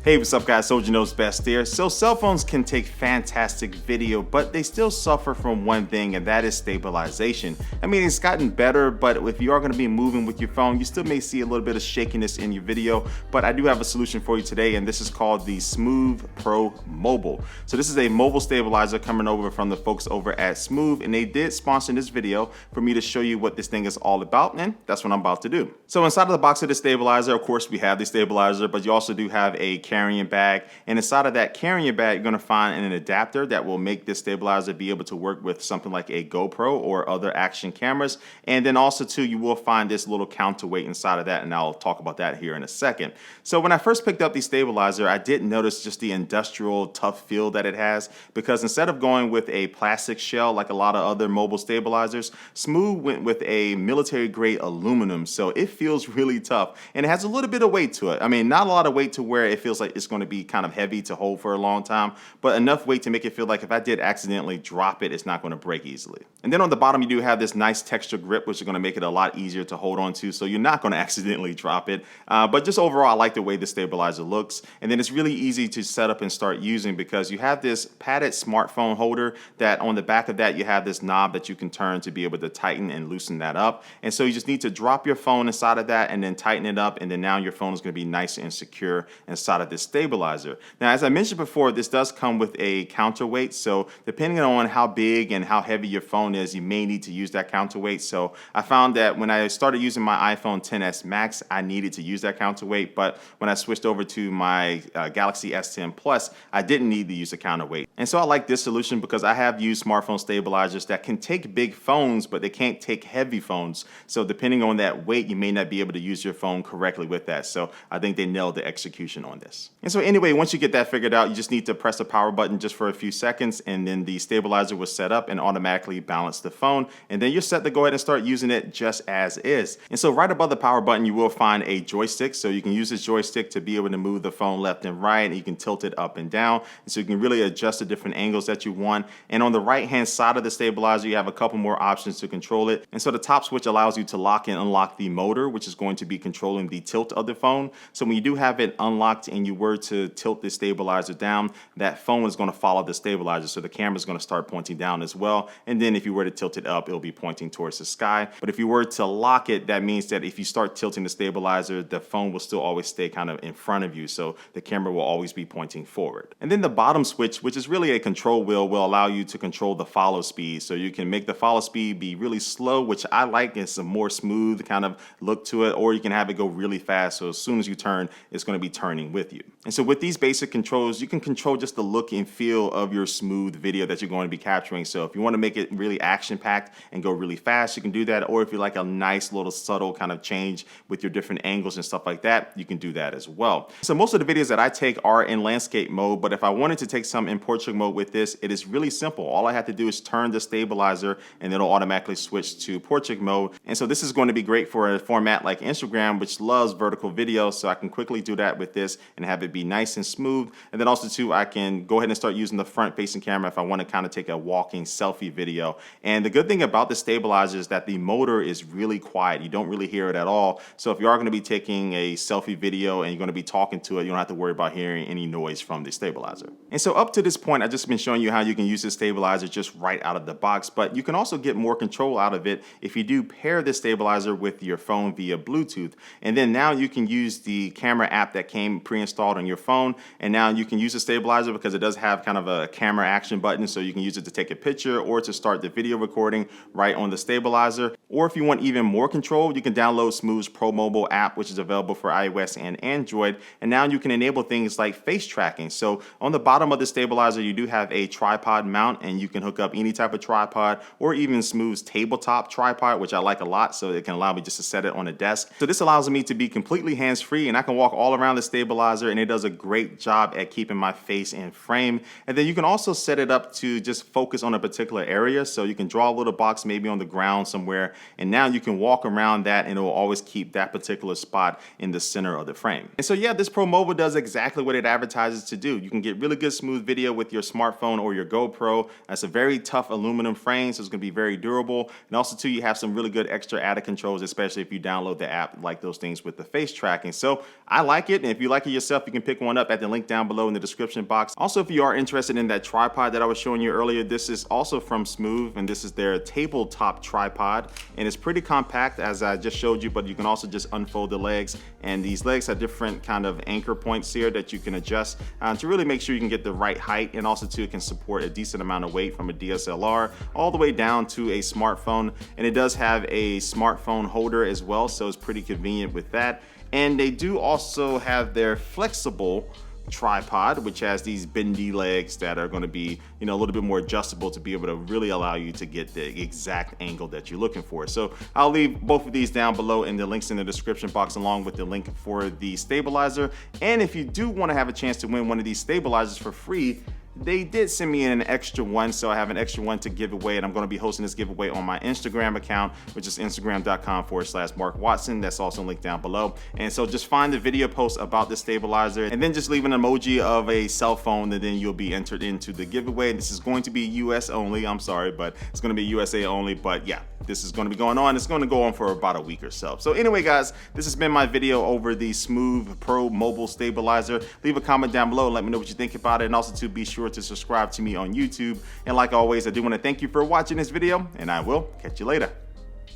Hey, what's up guys, Soldier Knows Best here. So cell phones can take fantastic video, but they still suffer from one thing, and that is stabilization. I mean, it's gotten better, but if you are going to be moving with your phone, you still may see a little bit of shakiness in your video, but I do have a solution for you today, and this is called the Smove Pro Mobile. So this is a mobile stabilizer coming over from the folks over at Smove, and they did sponsor this video for me to show you what this thing is all about, and that's what I'm about to do. So inside of the box of the stabilizer, of course, we have the stabilizer, but you also do have a carrying bag, and inside of that carrying bag you're going to find an adapter that will make this stabilizer be able to work with something like a GoPro or other action cameras. And then also too, you will find this little counterweight inside of that, and I'll talk about that here in a second. So when I first picked up the stabilizer, I did notice just the industrial tough feel that it has, because instead of going with a plastic shell like a lot of other mobile stabilizers, Smove went with a military grade aluminum, so it feels really tough, and it has a little bit of weight to it. I mean, not a lot of weight to where it feels like it's going to be kind of heavy to hold for a long time, but enough weight to make it feel like if I did accidentally drop it, it's not going to break easily. And then on the bottom, you do have this nice texture grip, which is going to make it a lot easier to hold on to, so you're not going to accidentally drop it. But just overall, I like the way the stabilizer looks. And then it's really easy to set up and start using, because you have this padded smartphone holder that on the back of that, you have this knob that you can turn to be able to tighten and loosen that up. And so you just need to drop your phone inside of that and then tighten it up, and then now your phone is going to be nice and secure inside of this stabilizer. Now, as I mentioned before, this does come with a counterweight, so depending on how big and how heavy your phone is, you may need to use that counterweight. So I found that when I started using my iPhone XS Max, I needed to use that counterweight, but when I switched over to my Galaxy S10 Plus, I didn't need to use a counterweight. And so I like this solution because I have used smartphone stabilizers that can take big phones, but they can't take heavy phones. So depending on that weight, you may not be able to use your phone correctly with that. So I think they nailed the execution on this. And so anyway, once you get that figured out, you just need to press the power button just for a few seconds, and then the stabilizer will set up and automatically balance the phone. And then you're set to go ahead and start using it just as is. And so right above the power button, you will find a joystick. So you can use this joystick to be able to move the phone left and right, and you can tilt it up and down. And so you can really adjust the different angles that you want. And on the right-hand side of the stabilizer, you have a couple more options to control it. And so the top switch allows you to lock and unlock the motor, which is going to be controlling the tilt of the phone. So when you do have it unlocked and you were to tilt the stabilizer down, that phone is going to follow the stabilizer. So the camera is going to start pointing down as well. And then if you were to tilt it up, it'll be pointing towards the sky. But if you were to lock it, that means that if you start tilting the stabilizer, the phone will still always stay kind of in front of you. So the camera will always be pointing forward. And then the bottom switch, which is really a control wheel, will allow you to control the follow speed. So you can make the follow speed be really slow, which I like. It's a more smooth kind of look to it, or you can have it go really fast. So as soon as you turn, it's going to be turning with you. And so with these basic controls, you can control just the look and feel of your smooth video that you're going to be capturing. So if you want to make it really action-packed and go really fast, you can do that. Or if you like a nice little subtle kind of change with your different angles and stuff like that, you can do that as well. So most of the videos that I take are in landscape mode, but if I wanted to take some in portrait mode with this, it is really simple. All I have to do is turn the stabilizer and it'll automatically switch to portrait mode. And so this is going to be great for a format like Instagram, which loves vertical video. So I can quickly do that with this and have it be nice and smooth. And then also too, I can go ahead and start using the front facing camera if I want to kind of take a walking selfie video. And the good thing about the stabilizer is that the motor is really quiet. You don't really hear it at all. So if you are going to be taking a selfie video and you're going to be talking to it, you don't have to worry about hearing any noise from the stabilizer. And so up to this point, I've just been showing you how you can use the stabilizer just right out of the box, but you can also get more control out of it if you do pair the stabilizer with your phone via Bluetooth. And then now you can use the camera app that came pre-installed on your phone, and now you can use the stabilizer because it does have kind of a camera action button, so you can use it to take a picture or to start the video recording right on the stabilizer. Or if you want even more control, you can download Smove's Pro Mobile app, which is available for iOS and Android, and now you can enable things like face tracking. So on the bottom of the stabilizer, you do have a tripod mount, and you can hook up any type of tripod or even Smove's tabletop tripod, which I like a lot, so it can allow me just to set it on a desk. So this allows me to be completely hands-free, and I can walk all around the stabilizer, and it does a great job at keeping my face in frame. And then you can also set it up to just focus on a particular area. So you can draw a little box maybe on the ground somewhere, and now you can walk around that and it will always keep that particular spot in the center of the frame. And so yeah, this Pro Mobile does exactly what it advertises to do. You can get really good smooth video with with your smartphone or your GoPro. That's a very tough aluminum frame, so it's going to be very durable. And also too, you have some really good extra added controls, especially if you download the app like those things with the face tracking. So I like it, and if you like it yourself, you can pick one up at the link down below in the description box. Also, if you are interested in that tripod that I was showing you earlier, this is also from Smove, and this is their tabletop tripod, and it's pretty compact as I just showed you, but you can also just unfold the legs, and these legs have different kind of anchor points here that you can adjust to really make sure you can get the right height, and also too, it can support a decent amount of weight from a DSLR all the way down to a smartphone, and it does have a smartphone holder as well, so it's pretty convenient with that. And they do also have their flexible tripod, which has these bendy legs that are going to be, a little bit more adjustable to be able to really allow you to get the exact angle that you're looking for. So I'll leave both of these down below in the links in the description box, along with the link for the stabilizer. And if you do want to have a chance to win one of these stabilizers for free, they did send me an extra one, so I have an extra one to give away, and I'm going to be hosting this giveaway on my Instagram account, which is instagram.com/Mark Watson. That's also linked down below. And so just find the video post about the stabilizer, and then just leave an emoji of a cell phone, and then you'll be entered into the giveaway. This is going to be US only. I'm sorry, but it's going to be USA only. But yeah, this is going to be going on. It's going to go on for about a week or so. So anyway, guys, this has been my video over the Smove Pro mobile stabilizer. Leave a comment down below and let me know what you think about it. And also to be sure to subscribe to me on YouTube. And like always, I do want to thank you for watching this video, and I will catch you later.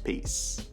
Peace.